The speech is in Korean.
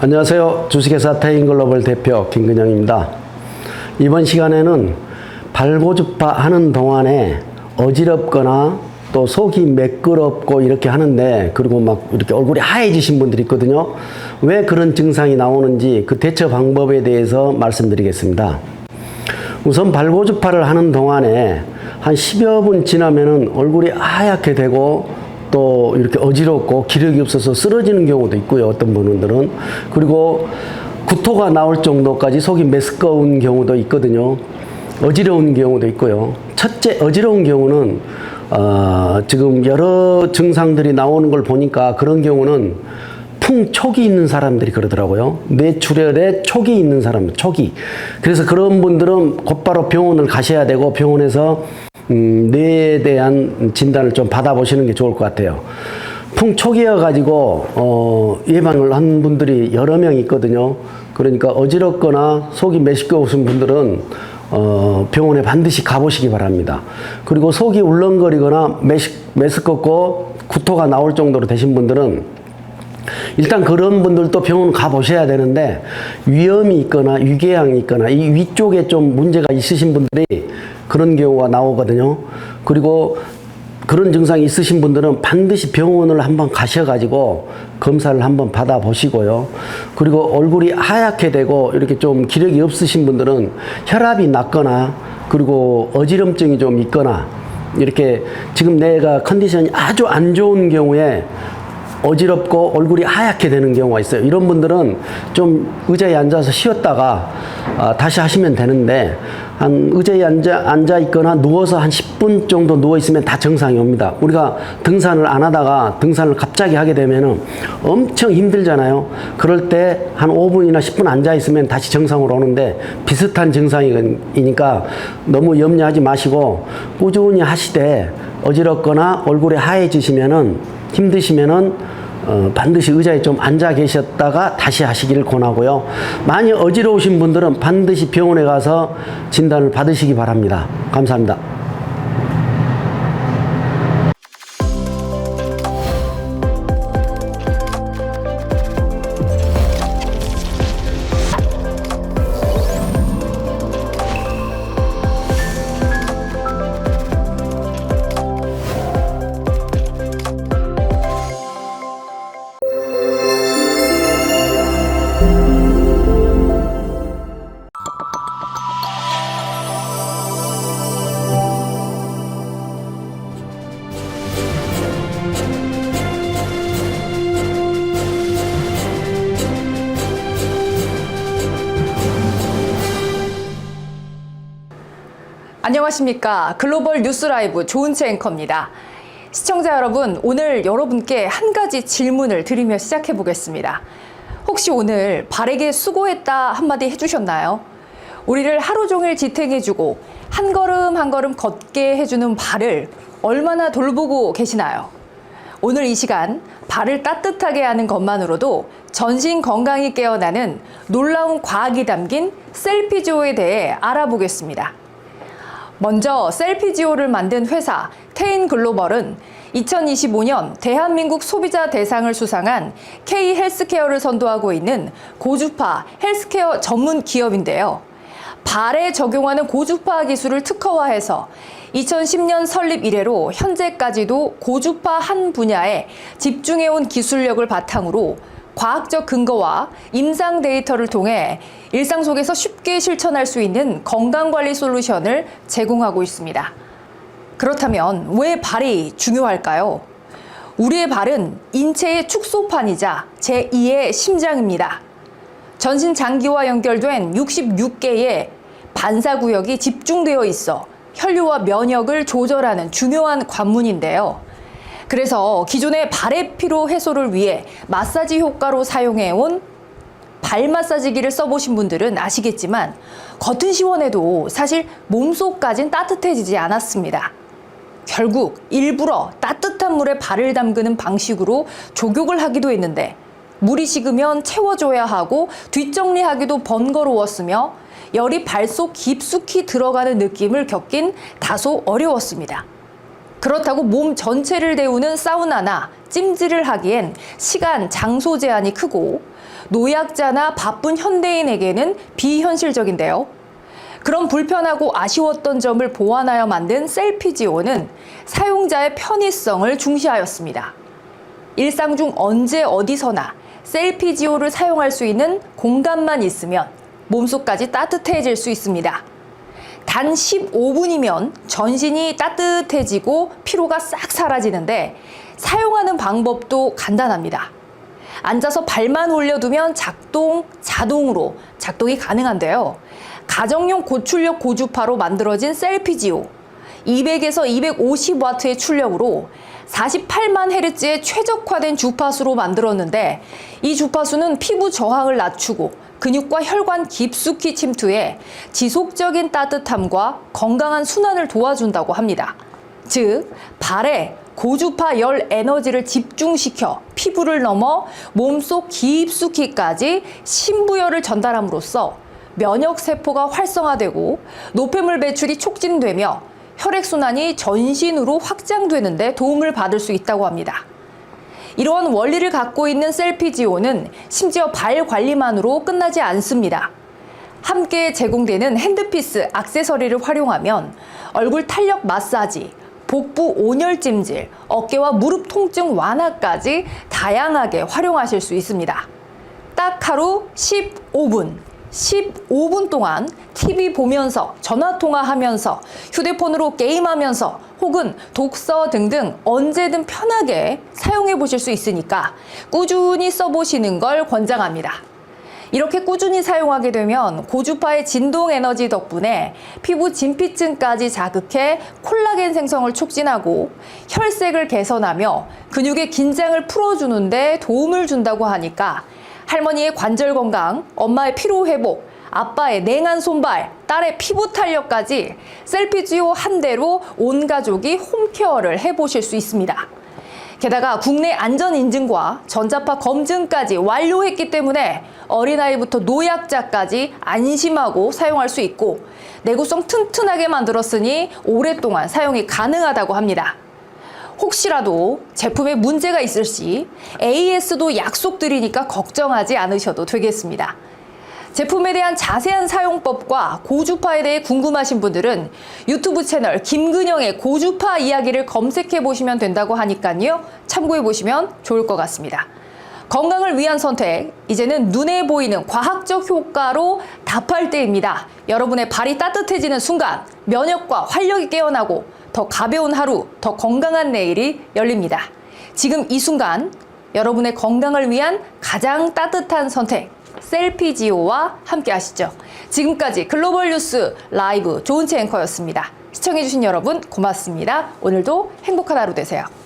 안녕하세요. 주식회사 태인글로벌 대표 김근영입니다. 이번 시간에는 발고주파 하는 동안에 어지럽거나 또 속이 매끄럽고 이렇게 하는데, 그리고 막 이렇게 얼굴이 하얘지신 분들이 있거든요. 왜 그런 증상이 나오는지 그 대처 방법에 대해서 말씀드리겠습니다. 우선 발고주파를 하는 동안에 한 10여 분 지나면은 얼굴이 하얗게 되고 또 이렇게 어지럽고 기력이 없어서 쓰러지는 경우도 있고요. 어떤 분들은. 그리고 구토가 나올 정도까지 속이 메스꺼운 경우도 있거든요. 어지러운 경우도 있고요. 첫째, 어지러운 경우는 지금 여러 증상들이 나오는 걸 보니까 그런 경우는 풍촉이 있는 사람들이 그러더라고요. 뇌출혈에 촉이 있는 사람, 촉이. 그래서 그런 분들은 곧바로 병원을 가셔야 되고, 병원에서 뇌에 대한 진단을 좀 받아보시는 게 좋을 것 같아요. 풍촉이어가지고 예방을 한 분들이 여러 명 있거든요. 그러니까 어지럽거나 속이 메스꺼우신 분들은 병원에 반드시 가보시기 바랍니다. 그리고 속이 울렁거리거나 메스껍고 구토가 나올 정도로 되신 분들은 일단 그런 분들도 병원 가보셔야 되는데, 위염이 있거나 위궤양이 있거나 이 위쪽에 좀 문제가 있으신 분들이 그런 경우가 나오거든요. 그리고 그런 증상이 있으신 분들은 반드시 병원을 한번 가셔가지고 검사를 한번 받아보시고요. 그리고 얼굴이 하얗게 되고 이렇게 좀 기력이 없으신 분들은 혈압이 낮거나 그리고 어지럼증이 좀 있거나, 이렇게 지금 내가 컨디션이 아주 안 좋은 경우에 어지럽고 얼굴이 하얗게 되는 경우가 있어요. 이런 분들은 좀 의자에 앉아서 쉬었다가 다시 하시면 되는데, 한 의자에 앉아 있거나 누워서 한 10분 정도 누워 있으면 다 정상이 옵니다. 우리가 등산을 안 하다가 등산을 갑자기 하게 되면은 엄청 힘들잖아요. 그럴 때 한 5분이나 10분 앉아 있으면 다시 정상으로 오는데, 비슷한 증상이니까 너무 염려하지 마시고 꾸준히 하시되, 어지럽거나 얼굴이 하얘지시면은, 힘드시면은 반드시 의자에 좀 앉아 계셨다가 다시 하시기를 권하고요. 많이 어지러우신 분들은 반드시 병원에 가서 진단을 받으시기 바랍니다. 감사합니다. 안녕하십니까. 글로벌 뉴스 라이브 조은채 앵커입니다. 시청자 여러분, 오늘 여러분께 한 가지 질문을 드리며 시작해 보겠습니다. 혹시 오늘 발에게 수고했다 한마디 해주셨나요? 우리를 하루 종일 지탱해주고 한 걸음 한 걸음 걷게 해주는 발을 얼마나 돌보고 계시나요? 오늘 이 시간 발을 따뜻하게 하는 것만으로도 전신 건강이 깨어나는 놀라운 과학이 담긴 셀피지오에 대해 알아보겠습니다. 먼저 셀피지오를 만든 회사 태인글로벌은 2025년 대한민국 소비자 대상을 수상한 K헬스케어를 선도하고 있는 고주파 헬스케어 전문 기업인데요. 발에 적용하는 고주파 기술을 특허화해서 2010년 설립 이래로 현재까지도 고주파 한 분야에 집중해온 기술력을 바탕으로 과학적 근거와 임상 데이터를 통해 일상 속에서 쉽게 실천할 수 있는 건강관리 솔루션을 제공하고 있습니다. 그렇다면 왜 발이 중요할까요? 우리의 발은 인체의 축소판이자 제2의 심장입니다. 전신 장기와 연결된 66개의 반사구역이 집중되어 있어 혈류와 면역을 조절하는 중요한 관문인데요. 그래서 기존의 발의 피로 해소를 위해 마사지 효과로 사용해온 발 마사지기를 써보신 분들은 아시겠지만, 겉은 시원해도 사실 몸속까진 따뜻해지지 않았습니다. 결국 일부러 따뜻한 물에 발을 담그는 방식으로 족욕을 하기도 했는데, 물이 식으면 채워줘야 하고 뒷정리하기도 번거로웠으며 열이 발 속 깊숙이 들어가는 느낌을 겪긴 다소 어려웠습니다. 그렇다고 몸 전체를 데우는 사우나나 찜질을 하기엔 시간, 장소 제한이 크고 노약자나 바쁜 현대인에게는 비현실적인데요. 그런 불편하고 아쉬웠던 점을 보완하여 만든 셀피지오는 사용자의 편의성을 중시하였습니다. 일상 중 언제 어디서나 셀피지오를 사용할 수 있는 공간만 있으면 몸속까지 따뜻해질 수 있습니다. 단 15분이면 전신이 따뜻해지고 피로가 싹 사라지는데 사용하는 방법도 간단합니다. 앉아서 발만 올려두면 자동으로 작동이 가능한데요. 가정용 고출력 고주파로 만들어진 셀피지오, 200에서 250와트의 출력으로 48만 헤르츠의 최적화된 주파수로 만들었는데 이 주파수는 피부 저항을 낮추고 근육과 혈관 깊숙이 침투해 지속적인 따뜻함과 건강한 순환을 도와준다고 합니다. 즉, 발에 고주파 열 에너지를 집중시켜 피부를 넘어 몸속 깊숙이까지 신부열을 전달함으로써 면역세포가 활성화되고 노폐물 배출이 촉진되며 혈액순환이 전신으로 확장되는 데 도움을 받을 수 있다고 합니다. 이러한 원리를 갖고 있는 셀피지오는 심지어 발 관리만으로 끝나지 않습니다. 함께 제공되는 핸드피스 액세서리를 활용하면 얼굴 탄력 마사지, 복부 온열 찜질, 어깨와 무릎 통증 완화까지 다양하게 활용하실 수 있습니다. 딱 하루 15분 동안 TV 보면서, 전화통화하면서, 휴대폰으로 게임하면서 혹은 독서 등등 언제든 편하게 사용해 보실 수 있으니까 꾸준히 써보시는 걸 권장합니다. 이렇게 꾸준히 사용하게 되면 고주파의 진동 에너지 덕분에 피부 진피층까지 자극해 콜라겐 생성을 촉진하고 혈색을 개선하며 근육의 긴장을 풀어주는 데 도움을 준다고 하니까 할머니의 관절 건강, 엄마의 피로 회복, 아빠의 냉한 손발, 딸의 피부 탄력까지 셀피지오 한 대로 온 가족이 홈케어를 해보실 수 있습니다. 게다가 국내 안전 인증과 전자파 검증까지 완료했기 때문에 어린아이부터 노약자까지 안심하고 사용할 수 있고 내구성 튼튼하게 만들었으니 오랫동안 사용이 가능하다고 합니다. 혹시라도 제품에 문제가 있을 시 AS도 약속드리니까 걱정하지 않으셔도 되겠습니다. 제품에 대한 자세한 사용법과 고주파에 대해 궁금하신 분들은 유튜브 채널 김근영의 고주파 이야기를 검색해 보시면 된다고 하니까요. 참고해 보시면 좋을 것 같습니다. 건강을 위한 선택, 이제는 눈에 보이는 과학적 효과로 답할 때입니다. 여러분의 발이 따뜻해지는 순간 면역과 활력이 깨어나고 더 가벼운 하루, 더 건강한 내일이 열립니다. 지금 이 순간 여러분의 건강을 위한 가장 따뜻한 선택, 셀피지오와 함께 하시죠. 지금까지 글로벌 뉴스 라이브 조은채 앵커였습니다. 시청해주신 여러분 고맙습니다. 오늘도 행복한 하루 되세요.